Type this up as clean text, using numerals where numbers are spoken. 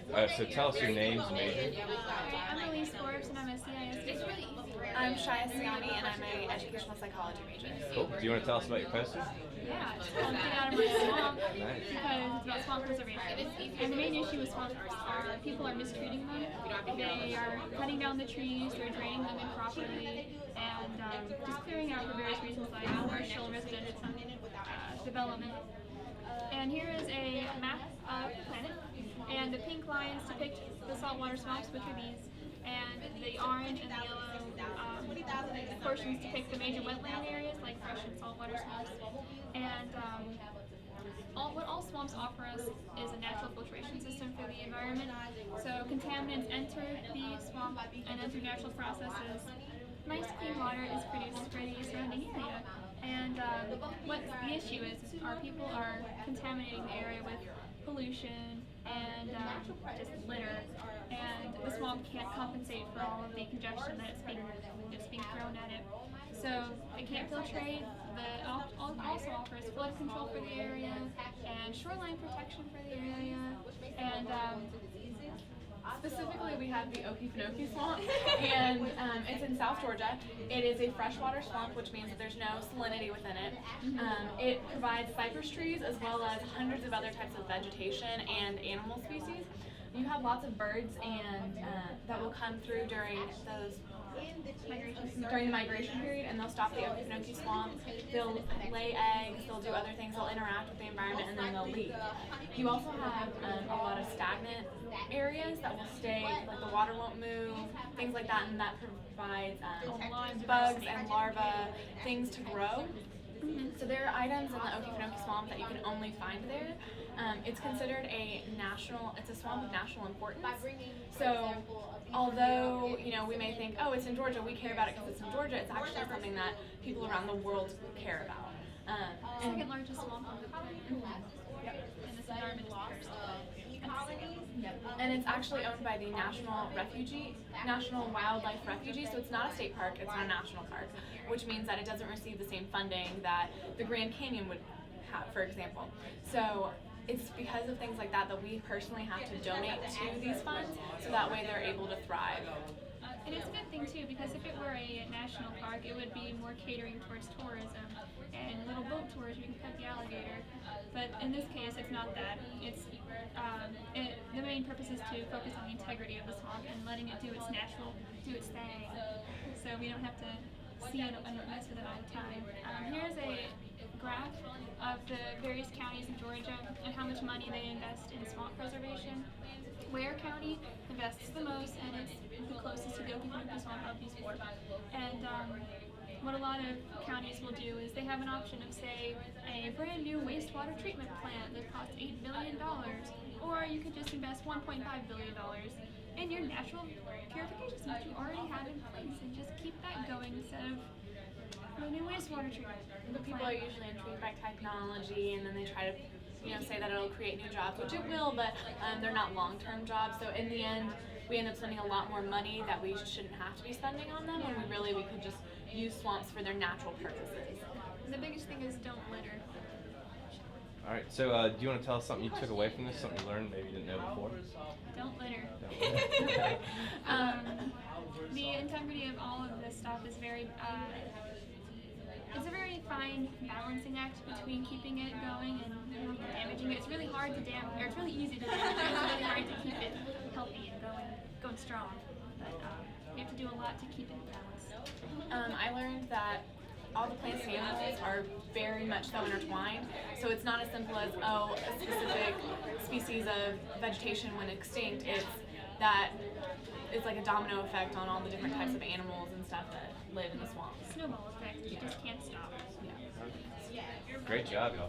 So tell us your names and major. Hi, I'm Elyse-Swamps and I'm a CIS major. I'm Shauya and I'm an educational psychology major. Cool. Do you want to tell us about your poster? Yeah, it's called Get Out of My Swamp Nice. because it's about swamp preservation. And the main issue with swamps are people are mistreating them. They are cutting down the trees, they're draining them improperly, and just clearing out for various reasons like commercial, residential development. And here is a map of the planet, and the pink lines depict the saltwater swamps, which are these, and the orange and the yellow portions depict the major wetland areas like fresh and saltwater swamps. And what all swamps offer us is a natural filtration system for the environment. So contaminants enter the swamp, and then through natural processes, nice clean water is produced for the surrounding area. And what the issue is our people are contaminating the area with pollution and just litter, and the swamp can't compensate for all of the congestion that's being thrown at it. So it can't filtrate. It also offers flood control for the area and shoreline protection for the area. And Specifically, we have the Okefenokee Swamp, and it's in South Georgia. It is a freshwater swamp, which means that there's no salinity within it. It provides cypress trees as well as hundreds of other types of vegetation and animal species. You have lots of birds and that will come through during the migration period, and they'll stop at the Okefenokee Swamp. They'll lay eggs, they'll do other things, they'll interact with the environment, and then they'll leave. You also have a lot of stagnant areas that will stay, like the water won't move, things like that, and that provides bugs and larvae, things to grow. So there are items in the Okefenokee Swamp that you can only find there. It's considered it's a swamp of national importance. So although, we may think, oh, it's in Georgia, we care about it because it's in Georgia, it's actually something that people around the world care about. Second largest swamp on the planet. And this environment is first. And it's actually owned by the National Wildlife Refuge, so it's not a state park, it's not a national park, which means that it doesn't receive the same funding that the Grand Canyon would have, for example. So it's because of things like that that we personally have to donate to these funds, so that way they're able to thrive. And it's a good thing too, because if it were a national park, it would be more catering towards tourism and little boat tours. You can pet the alligator, but in this case, it's not that. The main purpose is to focus on the integrity of the swamp and letting it do its thing, so we don't have to see it and mess with it all the time. Here's a graph of the various counties in Georgia and how much money they invest in swamp preservation. Ware County invests the most, and it's the closest to the Okefenokee Swamp of these four. And what a lot of counties will do is they have an option of, say, a brand new wastewater treatment plant that costs $8 billion, or you could just invest $1.5 billion in your natural purification system that you already have in place and just keep that going instead of a new wastewater treatment. But people are usually intrigued by technology, and then they try to say that it'll create new jobs, which it will, but they're not long-term jobs. So in the end, we end up spending a lot more money that we shouldn't have to be spending on them, when we could just use swamps for their natural purposes. The biggest thing is don't litter. All right. So do you want to tell us something you took away from this, something you learned maybe you didn't know before? Don't litter. Don't litter. The integrity of all of this stuff is it's a very fine balancing act between keeping it going and not damaging it. It's really hard to it's really easy to damage it. It's really hard to keep it healthy and going strong. But we have to do a lot to keep it balanced. I learned that all the plants and animals are very much so intertwined. So it's not as simple as, a specific species of vegetation went extinct. It's like a domino effect on all the different types of animals and stuff that live in the swamps. Snowball effect. You just can't stop. Yeah. Great job, y'all.